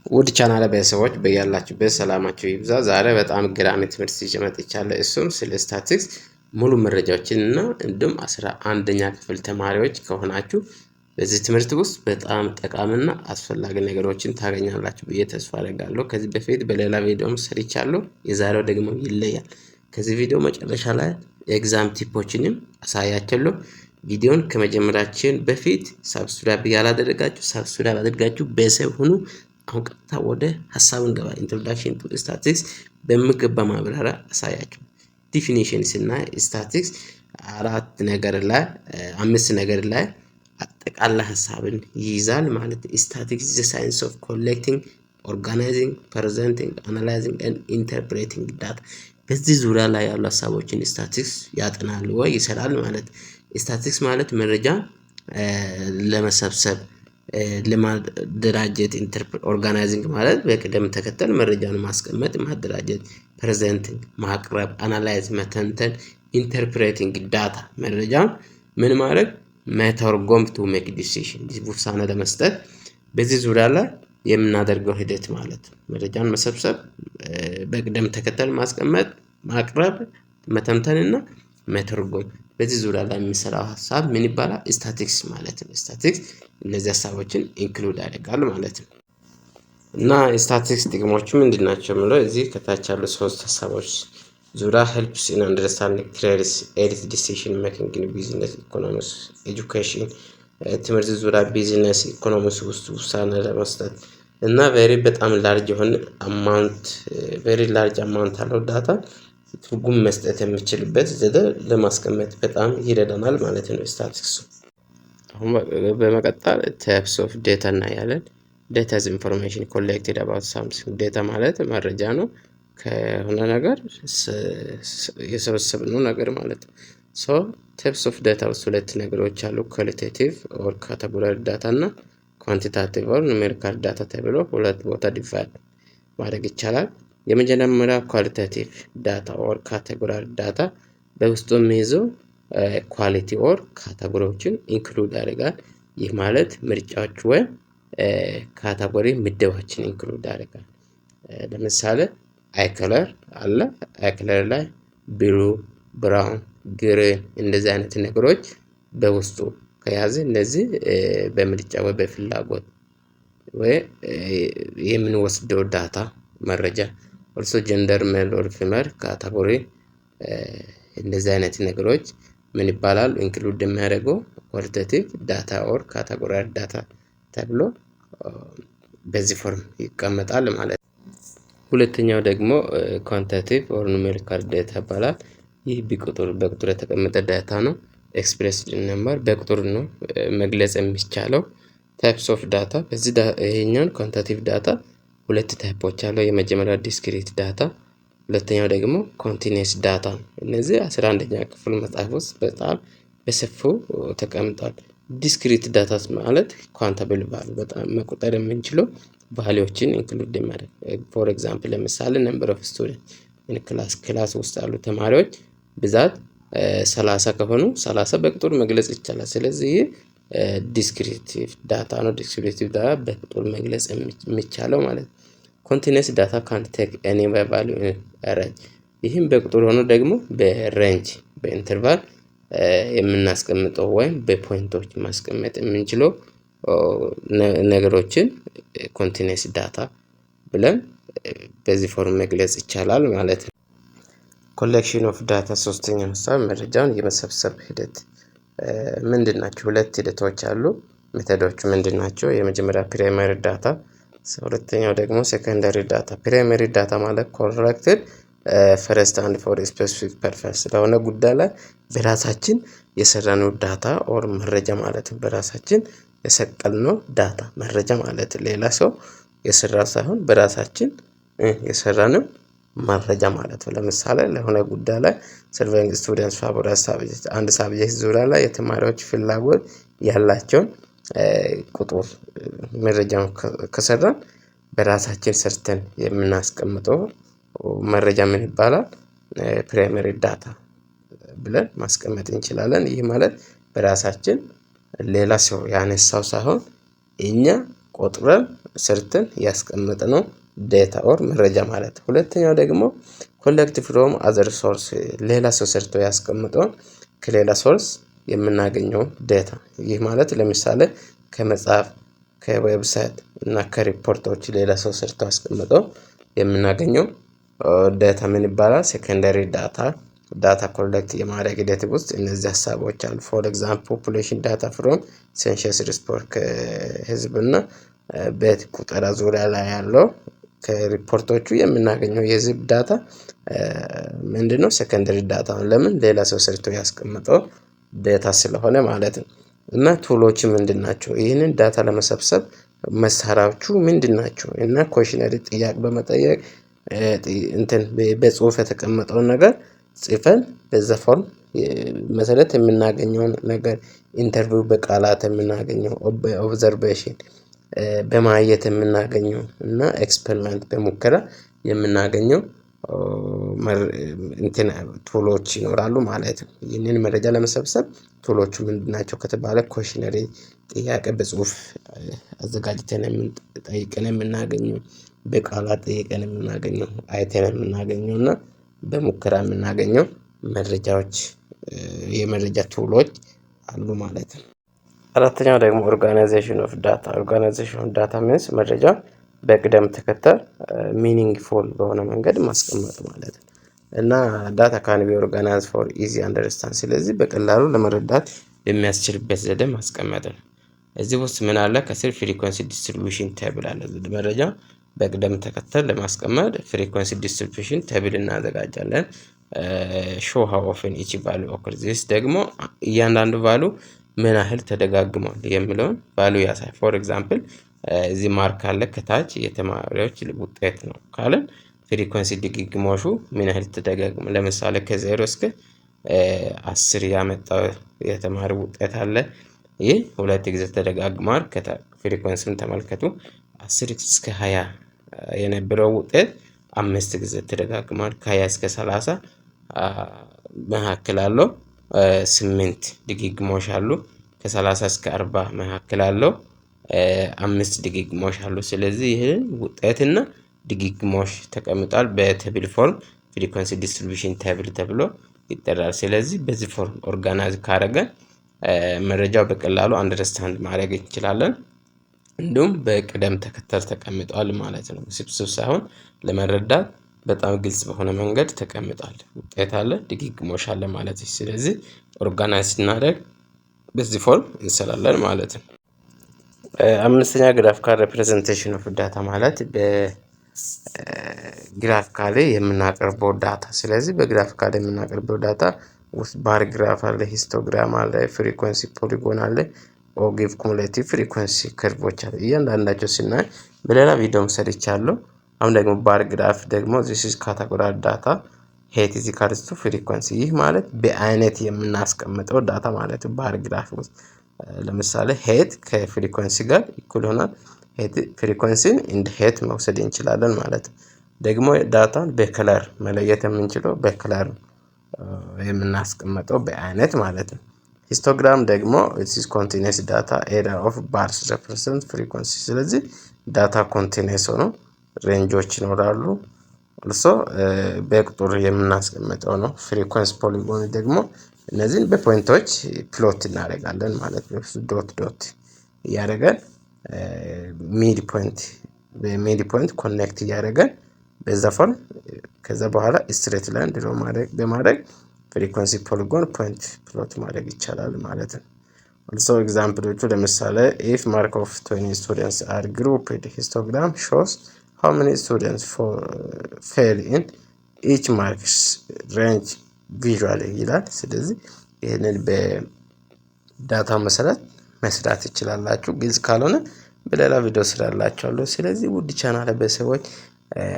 ውድ ቻናል ቤተሰቦች በያላችሁበት ሰላማችሁ ይብዛ። ዛሬ በጣም ገራሚ ትምህርት ይዤ መጥቻለሁ። እሱም ስለ ስታቲስቲክስ ሙሉ መረጃዎችን እና እንዲሁም 11ኛ ክፍል ተማሪዎች ከሆናችሁ በዚህ ትምህርት ውስጥ በጣም ጠቃሚና አስፈላጊ ነገሮችን ታገኛላችሁ ብዬ ተስፋ አደርጋለሁ። ከዚህ በፊት በሌላ ቪዲዮም ሰርቻለሁ። የዛሬው ደግሞ ይለያል። ከዚህ ቪዲዮ መጨረሻ ላይ ኤግዛም ቲፖችንም አሳያችኋለሁ። ቪዲዮን ከመጀመራችን በፊት ሰብስክራይብ ያላደረጋችሁ ሰብስክራይብ አድርጋችሁ ቤተሰብ ሁኑ። አሁን ቀጥታ ወደ ሐሳብ እንገባ። ኢንትሮዳክሽን ቱ ስታቲስቲክስ በሚገባ ማብራሪያ አሳያችሁ። ዲፊኒሽንስ እና ስታቲስቲክስ አምስት ነገር ላይ አጠቃላይ ሐሳብን ይይዛል ማለት ስታቲስቲክስ ዘ ሳይንስ ኦፍ ኮሌክቲንግ ኦርጋናይዚንግ ፕሬዘንቲንግ አናላይዚንግ ኤንድ ኢንተርፕሬቲንግ ዳታ። በዚህ ዙሪያ ላይ ያሉ ሐሳቦችን ስታቲስቲክስ ያጠናል ወይ ይሰራል ማለት። ስታቲስቲክስ ማለት መረጃ ለመሰብሰብ ለማደራጀት ኦርጋናይዚንግ ማለት በቅደም ተከተል መረጃን ማስቀመጥ ማደራጀት፣ ፕሬዘንቲንግ ማቅረብ፣ አናላይዝ መተንተን፣ ኢንተርፕሬቲንግ ዳታ መረጃ ምን ማድረግ መተርጎም ቱ ሜክ ዲሲዥን ውሳኔ ለመስጠት በዚህ ዙሪያ ላይ የምናደርገው ሂደት ማለት መረጃን መሰብሰብ በቅደም ተከተል ማስቀመጥ ማቅረብ መተንተንና መተርጎም በዚህ ዙሪያ ላይ የሚሰራው ሐሳብ ምን ይባላል? ስታቲስቲክስ ማለት ነው። ስታቲስቲክስ እነዚህ ሐሳቦችን ኢንክሉድ ያደርጋል ማለት ነው። እና ስታቲስቲክስ ጥቅሞቹ ምንድናቸው ማለት እዚህ ከታች ያሉ ሶስት ሐሳቦች ዙሪያ helps in understanding trends, aids decision making in business, economics, education ትምህርት ዙሪያ ቢዝነስ ኢኮኖሚክስ ውስጥ ውሳኔ ለመስጠት እና በጣም ላርጅ የሆነ ላርጅ አማውንት አለው ዳታ ትርጉም መስጠት የሚችልበት ዘዴ ለማስቀመጥ በጣም ይረዳናል ማለት ነው ስታቲስቲክስ። አሁን በመቀጠል types of data እናያለን። data is information collected about something። data ማለት መረጃ ነው ከሆነ ነገር የሰበሰብነው ነገር ማለት ነው። so types of data ውስጥ ሁለት ነገሮች አሉ፣ qualitative or categorical data እና quantitative or numerical data ተብሎ ሁለት ቦታ ዲቫይድ ማድረግ ይቻላል። የመጀመሪያ ኳሊቴቲቭ ዳታ ኦር ካቴጎሪያል ዳታ በውስጡ የሚይዘው ኳሊቲ ኦር ካቴጎሪዎችን ኢንክሉድ ያደርጋል። ይህ ማለት ምርጫዎች ወይ ካቴጎሪ ምደባችን ኢንክሉድ ያደርጋል። ለምሳሌ አይ ከለር አለ። አይ ከለር ላይ ብሉ፣ ብራውን፣ ግሪን እንደዚህ አይነት ነገሮች በውስጡ ከያዘ እነዚህ በምርጫ ወይ በፍላጎት ወይ የምንወስደው ዳታ መረጃ also gender male or female ካቴጎሪ እንደዚህ አይነት ነገሮች ምን ይባላል ኢንክሉድ የሚያደርገው ኳሊቴቲቭ ዳታ ኦር ካቴጎሪያል ዳታ ተብሎ በዚህ ፎርም ይቀመጣል ማለት ነው። ሁለተኛው ደግሞ ኳንቲቴቲቭ ኦር ኑሜሪካል ዳታ ይባላል። ይህ በቁጥር የተቀመጠ ዳታ ነው። ኤክስፕሬስድ ነምበር በቁጥር ነው መግለጽ የሚቻለው። ታይፕስ ኦፍ ዳታ በዚህ ይሄኛውን ኳንቲቴቲቭ ዳታ ሁለት ታይፖች አሉ። የመጀመሪያው ዲስክሪት ዳታ፣ ሁለተኛው ደግሞ ኮንቲኒየስ ዳታ። እነዚህ 11ኛ ክፍል መጽሐፍ ውስጥ በጣም በሰፊው ተቀምጧል። ዲስክሪት ዳታ ማለት ኳንታብል ቫልዩ በጣም መቁጠር የምንችለው ቫልዩዎችን ኢንክሉድ የሚያደርግ ፎር ኤግዛምፕል ለምሳሌ ነምበር ኦፍ ስቱደንት ክላስ ውስጥ ያሉ ተማሪዎች ብዛት 30 ከሆኑ 30 በቁጥር መግለጽ ይቻላል። ስለዚህ ዲስክሪቲቭ ዳታ ነው። ዲስክሪቲቭ ዳታ በቁጥር መግለጽ የሚቻለው ማለት ነው። ኮንቲኒየስ ዳታ ካን ቴክ ኤኒ ቫልዩ ሬንጅ። ይህም በቁጥር ሆኖ ደግሞ በሬንጅ በኢንተርቫል የምናስቀምጠው ወይም በፖይንቶች ማስቀመጥ የምንችለው ነገሮችን ኮንቲኒየስ ዳታ ብለን በዚህ ፎርም መግለጽ ይቻላል ማለት ነው። ኮሌክሽን ኦፍ ዳታ ሶስተኛ ሐሳብ መረጃውን የመሰብሰብ ሂደት ምንድናቸው? ሁለት ሂደቶች አሉ። ሜተዶቹ ምንድናቸው? የመጀመሪያ ፕራይመሪ ዳታ፣ ሁለተኛው ደግሞ ሴኮንዳሪ ዳታ። ፕራይመሪ ዳታ ማለት ኮሌክትድ ፈርስት አንድ ፎር ስፔሲፊክ ፐርፐስ ለሆነ ጉዳይ ላይ በራሳችን የሰራነው ዳታ ኦር መረጃ ማለት ነው። በራሳችን የሰቀልነው ዳታ መረጃ ማለት ሌላ ሰው የሰራ ሳይሆን በራሳችን የሰራነው መረጃ ማለት ነው። ለምሳሌ ለሆነ ጉዳይ ላይ ሰርቪንግ ስቱደንትስ ፋቮራይት ሳብጀክት አንድ ሳብጀክት ዙሪያ ላይ የተማሪዎች ፍላጎት ያላቸውን ቁጥር መረጃውን ከሰራን በራሳችን ሰርተን የምናስቀምጠው መረጃ ምን ይባላል? ፕራይመሪ ዳታ ብለን ማስቀመጥ እንችላለን። ይህ ማለት በራሳችን ሌላ ሰው ያነሳው ሳይሆን እኛ ቆጥረን ሰርተን ያስቀመጥነው ዴታ ኦር መረጃ ማለት። ሁለተኛው ደግሞ ኮሌክት ፍሮም አዘር ሶርስ ሌላ ሰው ሰርቶ ያስቀምጠውን ከሌላ ሶርስ የምናገኘው ዴታ። ይህ ማለት ለምሳሌ ከመጽሐፍ ከዌብሳይት እና ከሪፖርቶች ሌላ ሰው ሰርቶ አስቀምጠው የምናገኘው ዳታ ምን ይባላል? ሴኮንደሪ ዳታ ኮሌክት የማድረግ ሂደት ውስጥ እነዚህ ሀሳቦች አሉ። ፎር ኤግዛምፕል ፖፑሌሽን ዳታ ፍሮም ሴንሰስ ሪፖርት ከህዝብና ቤት ቁጠራ ዙሪያ ላይ ያለው ከሪፖርቶቹ የምናገኘው የህዝብ ዳታ ምንድነው? ሴኮንደሪ ዳታ ነው። ለምን? ሌላ ሰው ሰርቶ ያስቀምጠው ዳታ ስለሆነ ማለት ነው። እና ቱሎች ምንድናቸው? ይህንን ዳታ ለመሰብሰብ መሳሪያዎቹ ምንድናቸው? እና ኮሽነሪ ጥያቄ በመጠየቅ በጽሁፍ የተቀመጠውን ነገር ጽፈን በዛ ፎርም መሰረት የምናገኘውን ነገር ኢንተርቪው በቃላት የምናገኘው ኦብዘርቬሽን በማየት የምናገኘው እና ኤክስፐሪመንት በሙከራ የምናገኘው ቱሎች ይኖራሉ ማለት ነው። ይህንን መረጃ ለመሰብሰብ ቱሎቹ ምንድናቸው ከተባለ ኮሽነሪ ጥያቄ በጽሁፍ አዘጋጅተን ጠይቀን የምናገኘው በቃላት ጠይቀን የምናገኘው አይተን የምናገኘው እና በሙከራ የምናገኘው መረጃዎች የመረጃ ቱሎች አሉ ማለት ነው። አራተኛው ደግሞ ኦርጋናይዜሽን ኦፍ ዳታ። ኦርጋናይዜሽን ኦፍ ዳታ ሚንስ መረጃ በቅደም ተከተል ሚኒንግፉል በሆነ መንገድ ማስቀመጥ ማለት ነው። እና ዳታ ካን ቢ ኦርጋናይዝ ፎር ኢዚ አንደርስታንድ። ስለዚህ በቀላሉ ለመረዳት የሚያስችልበት ዘዴ ማስቀመጥ ነው። እዚህ ውስጥ ምን አለ? ከስር ፍሪኩዌንሲ ዲስትሪቢዩሽን ቴብል አለ። መረጃ በቅደም ተከተል ለማስቀመጥ ፍሪኩዌንሲ ዲስትሪቢዩሽን ቴብል እናዘጋጃለን። ሾው ሃው ኦፍን ኢች ቫሉ ኦከርስ። ዚስ ደግሞ እያንዳንዱ ቫሉ ምን ያህል ተደጋግሟል የሚለውን ቫሉ ያሳይ። ፎር ኤግዛምፕል እዚህ ማርክ አለ ከታች የተማሪዎች ውጤት ነው ካለን ፍሪኩዌንሲ ድግግሞሹ ምን ያህል ተደጋግሟል። ለምሳሌ ከ0 እስከ 10 ያመጣው የተማሪ ውጤት አለ። ይህ ሁለት ጊዜ ተደጋግሟል። ፍሪኩዌንሲን ተመልከቱ። 10 እስከ 20 የነበረው ውጤት 5 ጊዜ ተደጋግሟል። ከ20 እስከ 30 መካከል አለው 8 ድግግሞሽ አሉ። ከ30 እስከ 40 መካከል አለው 5 ድግግሞሽ አሉ። ስለዚህ ይህን ውጤትና ድግግሞሽ ተቀምጧል በቴብል ፎርም ፍሪኩዌንሲ ዲስትሪቢዩሽን ቴብል ተብሎ ይጠራል። ስለዚህ በዚህ ፎርም ኦርጋናይዝ ካደረገን መረጃው በቀላሉ አንደርስታንድ ማድረግ እንችላለን። እንዲሁም በቅደም ተከተል ተቀምጧል ማለት ነው። ስብስብ ሳይሆን ለመረዳት በጣም ግልጽ በሆነ መንገድ ተቀምጧል። ውጤት አለ፣ ድግግሞሽ አለ ማለት ነው። ስለዚህ ኦርጋናይዝ ስናደርግ በዚህ ፎርም እንሰራለን ማለት ነው። አምስተኛ ግራፊካል ሪፕሬዘንቴሽን ኦፍ ዳታ ማለት በግራፊካል የምናቀርበው ዳታ። ስለዚህ በግራፊካል የምናቀርበው ዳታ ውስጥ ባር ግራፍ አለ፣ ሂስቶግራም አለ፣ ፍሪኩዌንሲ ፖሊጎን አለ፣ ኦጊቭ ኩሙሌቲቭ ፍሪኩዌንሲ ከርቮች አለ። እያንዳንዳቸው ስናይ በሌላ ቪዲዮም ሰርቻለሁ። አሁን ደግሞ ባር ግራፍ ደግሞ this is category data height is equal to frequency። ይህ ማለት በአይነት የምናስቀምጠው ዳታ ማለት ነው። ባር ግራፍ ውስጥ ለምሳሌ height ከፍሪኩዌንሲ ጋር እኩል ይሆናል። ፍሪኩዌንሲን እንደ height መውሰድ እንችላለን ማለት ነው። ደግሞ ዳታን በከለር መለየት የምንችለው በከለር የምናስቀምጠው በአይነት ማለት ነው። ሂስቶግራም ደግሞ it is continuous data area of bars represent frequency። ስለዚህ ዳታ ኮንቲኒየስ ነው፣ ሬንጆች ይኖራሉ። አልሶ በቁጥር የምናስቀምጠው ነው። ፍሪኩዌንሲ ፖሊጎን ደግሞ እነዚህን በፖይንቶች ፕሎት እናደርጋለን ማለት ነው። ዶት ዶት እያደረገን ሚድ ፖይንት ኮኔክት እያደረገን በዛ ፎርም ከዛ በኋላ ስትሬት ላይን ድሮ በማድረግ ፍሪኩዌንሲ ፖሊጎን ፖይንት ፕሎት ማድረግ ይቻላል ማለት ነው። also ኤግዛምፕሎቹ ለምሳሌ if mark of 20 students are grouped, histogram shows how many students fail in each marks range visually ይላል። ስለዚህ ይሄንን በዳታ መሰረት መስራት ይችላላችሁ። ግልጽ ካልሆነ በሌላ ቪዲዮ ስራላችኋለሁ። ስለዚህ ውድ ቻናል ቤተሰቦች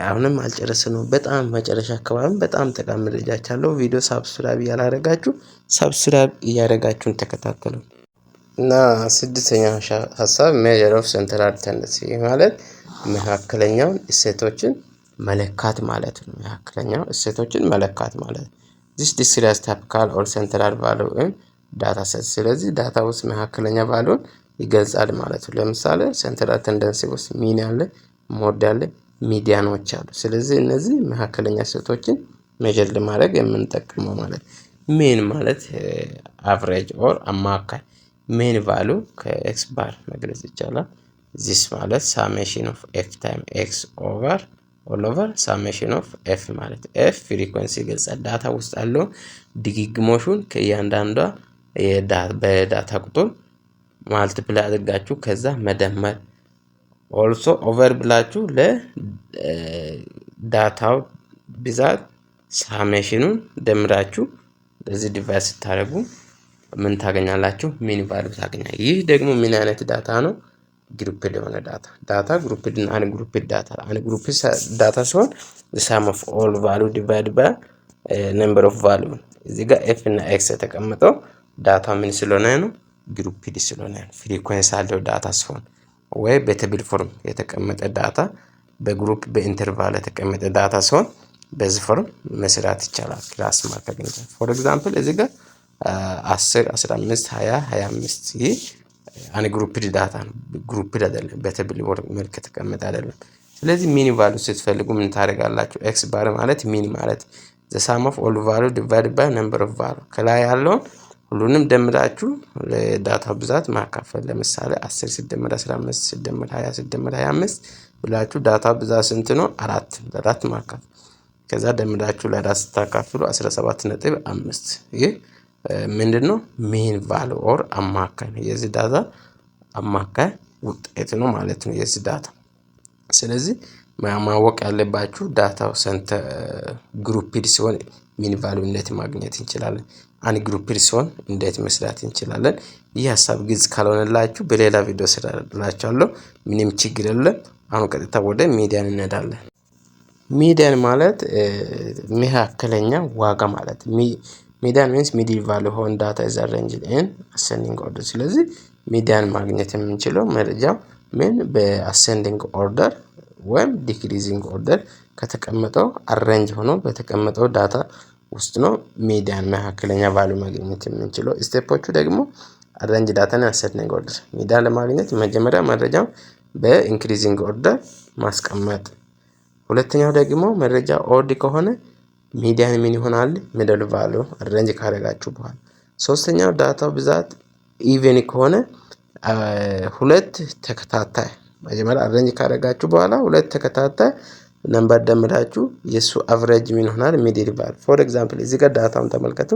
አሁንም አልጨረስንም። በጣም መጨረሻ አካባቢ በጣም ጠቃሚ መረጃዎች አሉ። ቪዲዮ ሳብስክራይብ ያላደረጋችሁ ሳብስክራይብ እያደረጋችሁን ተከታተሉ። እና ስድስተኛ ሀሳብ ሜጀር ኦፍ ሴንትራል ቴንደንሲ ማለት መካከለኛውን እሴቶችን መለካት ማለት ነው። መካከለኛው እሴቶችን መለካት ማለት this describes typical or central value in data set። ስለዚህ ዳታ ውስጥ መካከለኛ ቫልዩን ይገልጻል ማለት ነው። ለምሳሌ ሴንትራል ቴንደንሲ ውስጥ ሚን ያለ፣ ሞድ ያለ፣ ሚዲያኖች አሉ። ስለዚህ እነዚህ መካከለኛ ስህተቶችን ሜጀር ለማድረግ የምንጠቀመው ማለት ሚን ማለት አቨሬጅ ኦር አማካይ ሜን ቫሉ ከኤክስ ባር መግለጽ ይቻላል። ዚስ ማለት ሳሜሽን ኦፍ ኤፍ ታይም ኤክስ ኦቨር ኦል ኦቨር ሳሜሽን ኦፍ ኤፍ ማለት ኤፍ ፍሪኩዌንሲ ይገልጻል። ዳታ ውስጥ ያለው ድግግሞሹን ከእያንዳንዷ በዳታ ቁጥር ማልቲፕላይ አድርጋችሁ ከዛ መደመር ኦልሶ ኦቨር ብላችሁ ለዳታው ብዛት ሳሜሽኑን ደምራችሁ ለዚህ ዲቫይስ ስታደርጉ ምን ታገኛላችሁ? ሚን ቫሉ ታገኛላችሁ። ይህ ደግሞ ምን አይነት ዳታ ነው? ግሩፕድ የሆነ ዳታ ግሩፕድ እና አንግሩፕድ ዳታ። አንግሩፕድ ዳታ ሲሆን the sum of all value divided by number of value። እዚህ ጋር ኤፍ እና ኤክስ የተቀመጠው ዳታ ምን ስለሆነ ነው? ግሩፕድ ስለሆነ ነው። ፍሪኩዌንሲ ያለው ዳታ ሲሆን ወይ በቴብል ፎርም የተቀመጠ ዳታ በግሩፕ በኢንተርቫል የተቀመጠ ዳታ ሲሆን በዚህ ፎርም መስራት ይቻላል። ክላስ ማድረግ ፎር ኤግዛምፕል እዚህ ጋር 10 15 20 25 ይህ አንግሩፕድ ዳታ ነው። ግሩፕድ አይደለም፣ በቴብል መልክ የተቀመጠ አይደለም። ስለዚህ ሚን ቫሉ ስትፈልጉ ምን ታደርጋላችሁ? ኤክስ ባር ማለት ሚን ማለት the sum of all value divided by number of value። ከላይ ያለውን ሁሉንም ደምራችሁ ለዳታ ብዛት ማካፈል። ለምሳሌ 10 ሲደመር 15 ሲደመር 20 ሲደመር 25 ብላችሁ ዳታ ብዛት ስንት ነው? 4 ማካፈል። ከዛ ደምራችሁ ለዳታ ስታካፍሉ 17.5 ይህ ምንድነው? ሚን ቫሉ ኦር አማካይ ነው። የዚህ ዳታ አማካይ ውጤት ነው ማለት ነው የዚህ ዳታ። ስለዚህ ማወቅ ያለባችሁ ዳታው ሰንተ ግሩፕድ ሲሆን ሚን ቫሉ እንዴት ማግኘት እንችላለን፣ አን ግሩፕድ ሲሆን እንዴት መስራት እንችላለን። ይህ ሐሳብ ግልጽ ካልሆነላችሁ በሌላ ቪዲዮ ስራላችኋለሁ። ምንም ችግር የለም። አሁን ቀጥታ ወደ ሚዲያን እንሄዳለን። ሚዲያን ማለት መካከለኛ ዋጋ ማለት ሚዲያን means middle value when data is arranged in ascending order። ስለዚህ ሚዲያን ማግኘት የምንችለው መረጃው ምን በአሰንዲንግ ኦርደር ወይም ዲክሪዚንግ ኦርደር ከተቀመጠው አሬንጅ ሆኖ በተቀመጠው ዳታ ውስጥ ነው ሚዲያን መካከለኛ ቫልዩ ማግኘት የምንችለው። ስቴፖቹ ደግሞ አሬንጅ ዳታን አሰንዲንግ ኦርደር። ሚዲያን ለማግኘት መጀመሪያ መረጃው በኢንክሪዚንግ ኦርደር ማስቀመጥ። ሁለተኛው ደግሞ መረጃ ኦርድ ከሆነ ሚዲያን ምን ይሆናል? ሚድል ቫልዩ አሬንጅ ካደረጋችሁ በኋላ። ሶስተኛው ዳታው ብዛት ኢቨን ከሆነ ሁለት ተከታታይ መጀመሪያ አሬንጅ ካደረጋችሁ በኋላ ሁለት ተከታታይ ነምበር ደምራችሁ የሱ አቨሬጅ ምን ይሆናል? ሚድል ቫልዩ። ፎር ኤግዛምፕል እዚህ ጋር ዳታውን ተመልከቱ።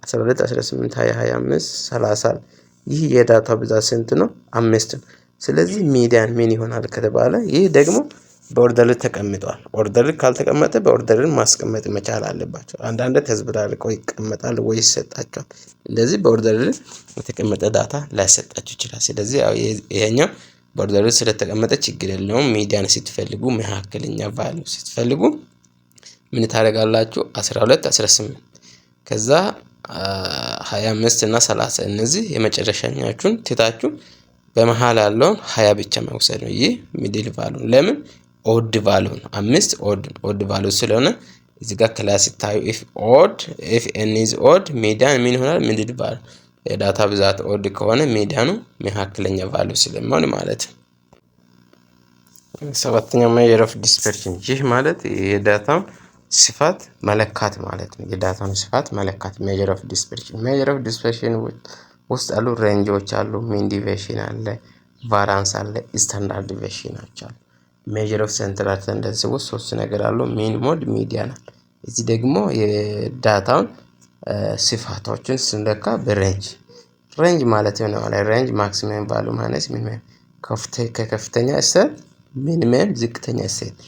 12 18 20 25 30 ይህ የዳታው ብዛት ስንት ነው? 5 ነው። ስለዚህ ሚዲያን ምን ይሆናል ከተባለ ይህ ደግሞ በኦርደር ተቀምጧል። ኦርደር ካልተቀመጠ በኦርደር ማስቀመጥ መቻል አለባቸው። አንዳንድ ተዝብራርቆ ይቀመጣል ወይ ይሰጣቸዋል። እንደዚህ በኦርደር የተቀመጠ ዳታ ላይሰጣችሁ ይችላል። ስለዚህ ይሄኛው በኦርደር ስለተቀመጠ ችግር የለውም። ሚዲያን ስትፈልጉ መካከለኛ ቫልዩ ስትፈልጉ ምን ታደርጋላችሁ? 12 18 ከዛ 25 እና 30 እነዚህ የመጨረሻኛችሁን ትታችሁ በመሃል ያለውን 20 ብቻ መውሰድ ነው። ይህ ሚድል ቫልዩ ለምን ኦድ ቫልዩ ነው። 5 ኦድ ቫልዩ ስለሆነ እዚህ ጋር ክላስ ታዩ if n is odd ሚዲያን ምን ይሆናል? ሚድል ቫልዩ። የዳታ ብዛት ኦድ ከሆነ ሚዲያኑ መካከለኛ ቫልዩ ስለሚሆን ማለት ነው። ሰባተኛው ሜዠር ኦፍ ዲስፐርሽን። ይህ ማለት የዳታውን ስፋት መለካት ማለት ነው። የዳታውን ስፋት መለካት ሜዠር ኦፍ ዲስፐርሽን። ሜዠር ኦፍ ዲስፐርሽን ውስጥ አሉ ሬንጆች አሉ፣ ሚን ዲቪዬሽን አለ፣ ቫራንስ አለ፣ ስታንዳርድ ዲቪዬሽን አለ። ሜዠር ኦፍ ሴንትራል ቴንደንሲ ውስጥ ሶስት ነገር አሉ፣ ሚን፣ ሞድ፣ ሚዲያን። እዚህ ደግሞ የዳታውን ስፋቶችን ስንለካ በሬንጅ ማለት ነው። ሬንጅ ማክሲመም ቫልዩ ማይነስ ሚኒመም ከከፍተኛ እሴት ሚኒመም ዝቅተኛ እሴት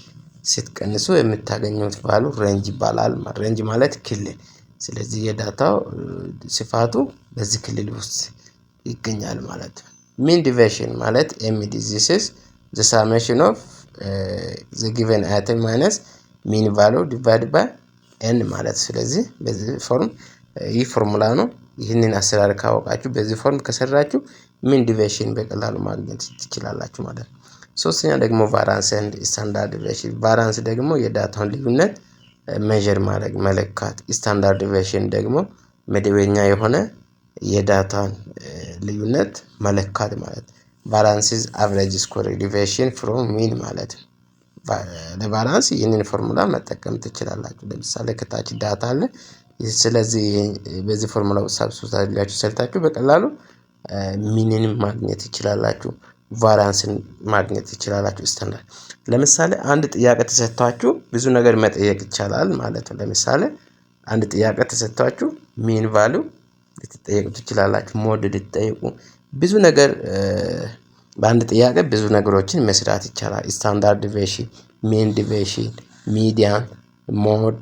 ስትቀንሱ የምታገኙት ቫልዩ ሬንጅ ይባላል። ሬንጅ ማለት ክልል። ስለዚህ የዳታው ስፋቱ በዚህ ክልል ውስጥ ይገኛል ማለት ነው። ሚን ዲቪዬሽን ማለት ኤምዲ this is the summation of the given item minus mean value divided by n ማለት። ስለዚህ በዚህ ፎርም ይህ ፎርሙላ ነው። ይህንን አሰራር ካወቃችሁ በዚህ ፎርም ከሰራችሁ ሚን ዲቪዬሽን በቀላሉ ማግኘት ትችላላችሁ ማለት ነው። ሶስተኛ ደግሞ ቫራንስ ኤንድ ስታንዳርድ ዲቪዬሽን። ቫራንስ ደግሞ የዳታውን ልዩነት ሜዠር ማድረግ መለካት። ስታንዳርድ ዲቪዬሽን ደግሞ መደበኛ የሆነ የዳታን ልዩነት መለካት ማለት ቫራንሲስ አቨሬጅ ስኮር ዲቪዬሽን ፍሮም ሚን ማለት ነው። ለቫራንስ ይህንን ፎርሙላ መጠቀም ትችላላችሁ። ለምሳሌ ከታች ዳታ አለ። ስለዚህ በዚህ ፎርሙላ ሰብስቲቱት አድርጋችሁ ሰርታችሁ በቀላሉ ሚንን ማግኘት ትችላላችሁ፣ ቫራንስን ማግኘት ትችላላችሁ። ስታንዳርድ ለምሳሌ አንድ ጥያቄ ተሰጥቷችሁ ብዙ ነገር መጠየቅ ይቻላል ማለት ነው። ለምሳሌ አንድ ጥያቄ ተሰጥቷችሁ ሚን ቫልዩ ልትጠየቁ ትችላላችሁ፣ ሞድ ልትጠየቁ ብዙ ነገር በአንድ ጥያቄ ብዙ ነገሮችን መስራት ይቻላል። ስታንዳርድ ዲቪዬሽን፣ ሚን ዲቪዬሽን፣ ሚዲያን፣ ሞድ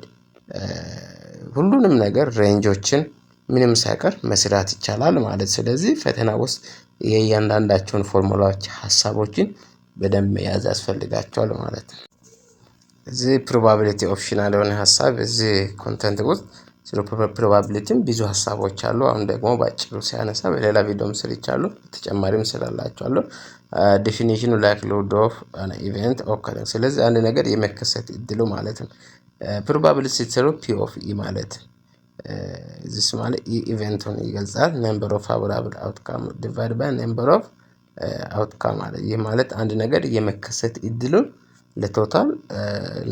ሁሉንም ነገር ሬንጆችን ምንም ሳይቀር መስራት ይቻላል ማለት። ስለዚህ ፈተና ውስጥ የእያንዳንዳቸውን ፎርሙላዎች ሀሳቦችን በደንብ መያዝ ያስፈልጋቸዋል ማለት ነው። እዚህ ፕሮባቢሊቲ ኦፕሽናል የሆነ ሀሳብ እዚህ ኮንተንት ውስጥ ስለ ፕሮባቢሊቲም ብዙ ሀሳቦች አሉ። አሁን ደግሞ ባጭሩ ሲያነሳ በሌላ ቪዲዮም ስልቻለሁ፣ ተጨማሪም ስላላችኋለሁ። ዴፊኒሽኑ ላይክሊሁድ ኦፍ አን ኢቨንት ኦከሪንግ። ስለዚህ አንድ ነገር የመከሰት እድሉ ማለት ነው። ፕሮባቢሊቲ ሲሰሩ ፒ ኦፍ ኢ ማለት እዚህ ማለት ኢቨንቱን ይገልጻል። ነምበር ኦፍ ፋቮራብል አውትካም ዲቫይድ ባይ ነምበር ኦፍ አውትካም ማለት ይህ ማለት አንድ ነገር የመከሰት እድሉን ለቶታል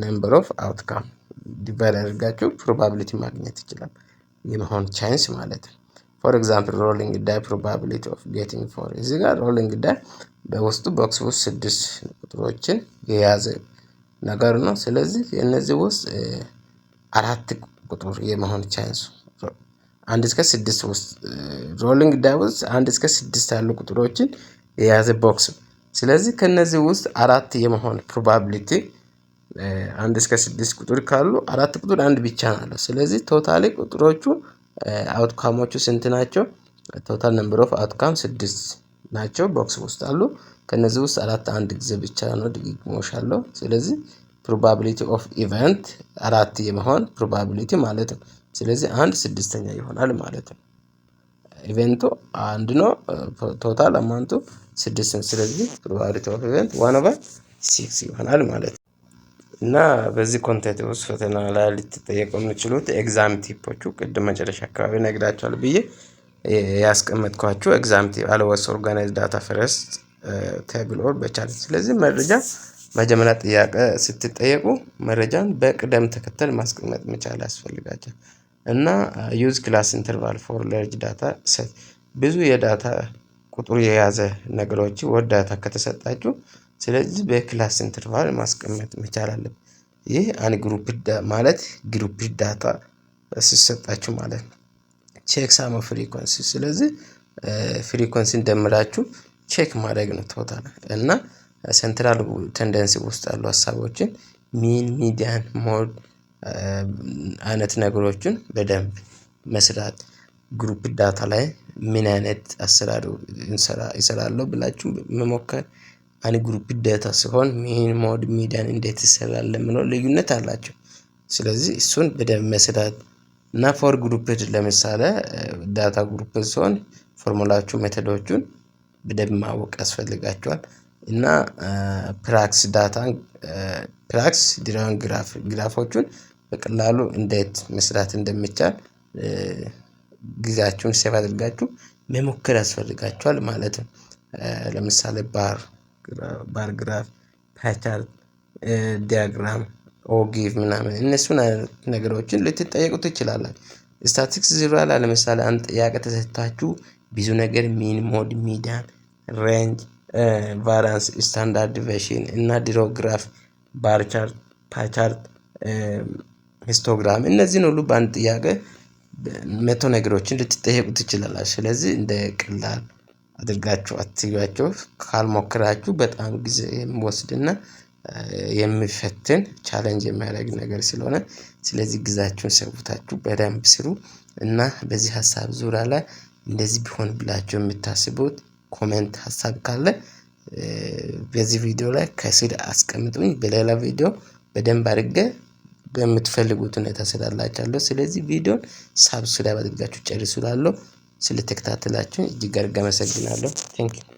ነምበር ኦፍ አውትካም ዲቫይድ አድርጋችሁ ፕሮባቢሊቲ ማግኘት ይችላል የመሆን ቻንስ ማለት ነው። ፎር ኤግዛምፕል ሮሊንግ ዳይ ፕሮባቢሊቲ ኦፍ ጌቲንግ ፎር። እዚህ ጋር ሮሊንግ ዳይ በውስጡ ቦክስ ውስጥ 6 ቁጥሮችን የያዘ ነገር ነው። ስለዚህ እነዚህ ውስጥ 4 ቁጥር የመሆን ቻንስ 1 እስከ 6 ውስጥ ሮሊንግ ዳይ ውስጥ 1 እስከ 6 ያሉ ቁጥሮችን የያዘ ቦክስ። ስለዚህ ከነዚህ ውስጥ 4 የመሆን ፕሮባቢሊቲ 1 እስከ 6 ቁጥር ካሉ 4 ቁጥር 1 ብቻ ነው። ስለዚህ ቶታሊ ቁጥሮቹ አውትካሞቹ ስንት ናቸው? ቶታል ነምበር ኦፍ አውትካም 6 ናቸው ቦክስ ውስጥ አሉ። ከነዚህ ውስጥ 4 አንድ ጊዜ ብቻ ነው ድግግሞሽ አለው። ስለዚህ ፕሮባቢሊቲ ኦፍ ኢቨንት 4 የመሆን ፕሮባቢሊቲ ማለት ነው። ስለዚህ 1/6 ይሆናል ማለት ነው። ኢቨንቱ 1 ነው፣ ቶታል አማውንቱ 6 ነው። ስለዚህ ፕሮባቢሊቲ ኦፍ ኢቨንት 1/6 ይሆናል ማለት ነው። እና በዚህ ኮንቴንት ውስጥ ፈተና ላይ ልትጠየቁ የምትችሉት ኤግዛም ቲፖቹ ቅድም መጨረሻ አካባቢ ነግራችኋል ብዬ ያስቀመጥኳችሁ ኤግዛም ቲፕ አልዌይስ ኦርጋናይዝ ዳታ ፈርስት ቴብል ኦር በቻርት። ስለዚህ መረጃ መጀመሪያ ጥያቄ ስትጠየቁ መረጃን በቅደም ተከተል ማስቀመጥ መቻል ያስፈልጋቸዋል። እና ዩዝ ክላስ ኢንተርቫል ፎር ላርጅ ዳታ ሴት። ብዙ የዳታ ቁጥር የያዘ ነገሮች ወደ ዳታ ከተሰጣችሁ ስለዚህ በክላስ ኢንተርቫል ማስቀመጥ መቻል አለበት። ይህ አንድ ግሩፕ ማለት ግሩፕ ዳታ ሲሰጣችሁ ማለት ነው። ቼክ ሳም ኦፍ ፍሪኮንሲ። ስለዚህ ፍሪኮንሲ እንደምላችሁ ቼክ ማድረግ ነው ቶታል እና ሴንትራል ቴንደንሲ ውስጥ ያሉ ሀሳቦችን ሚን፣ ሚዲያን፣ ሞድ አይነት ነገሮችን በደንብ መስራት። ግሩፕ ዳታ ላይ ምን አይነት አሰራር ይሰራሉ ብላችሁ መሞከር። አንድ ግሩፕ ዳታ ሲሆን ሚን፣ ሞድ፣ ሚዲያን እንዴት ይሰራል ለምነው ልዩነት አላቸው። ስለዚህ እሱን በደንብ መስራት እና ፎር ግሩፕ ለምሳሌ ዳታ ግሩፕ ሲሆን ፎርሙላዎቹ ሜተዶቹን በደንብ ማወቅ ያስፈልጋቸዋል። እና ፕራክስ ዳታ ፕራክስ ዲራውን ግራፎቹን በቀላሉ እንዴት መስራት እንደሚቻል ጊዜያችሁን ሴቭ አድርጋችሁ መሞከር ያስፈልጋችኋል ማለት ነው። ለምሳሌ ባር ግራፍ፣ ፓይ ዲያግራም፣ ኦጊቭ ምናምን እነሱን ነገሮችን ልትጠየቁ ትችላላችሁ። ስታቲስቲክስ ዙሪያ ላይ ለምሳሌ አንድ ጥያቄ ተሰጥታችሁ ብዙ ነገር ሚን፣ ሞድ፣ ሚዲያን፣ ሬንጅ፣ ቫራንስ፣ ስታንዳርድ ዲቪዬሽን እና ድሮ ግራፍ፣ ባር ቻርት፣ ፓይ ቻርት፣ ሂስቶግራም እነዚህን ሁሉ በአንድ ጥያቄ 100 ነገሮችን ልትጠየቁ ትችላላችሁ። ስለዚህ እንደ ቀላል አድርጋችሁ አትዩዋቸው። ካልሞከራችሁ በጣም ጊዜ የሚወስድና የሚፈትን ቻሌንጅ የሚያደርግ ነገር ስለሆነ ስለዚህ ጊዜያችሁን ሰውታችሁ በደንብ ስሩ። እና በዚህ ሀሳብ ዙሪያ ላይ እንደዚህ ቢሆን ብላችሁ የምታስቡት ኮሜንት ሀሳብ ካለ በዚህ ቪዲዮ ላይ ከስር አስቀምጡኝ። በሌላ ቪዲዮ በደንብ አድርጌ በምትፈልጉት ሁኔታ ስላላችኋለሁ። ስለዚህ ቪዲዮን ሳብስክራይብ አድርጋችሁ ጨርሱ። ስለተከታተላችሁ እጅግ አድርጌ አመሰግናለሁ። ቴንክ ዩ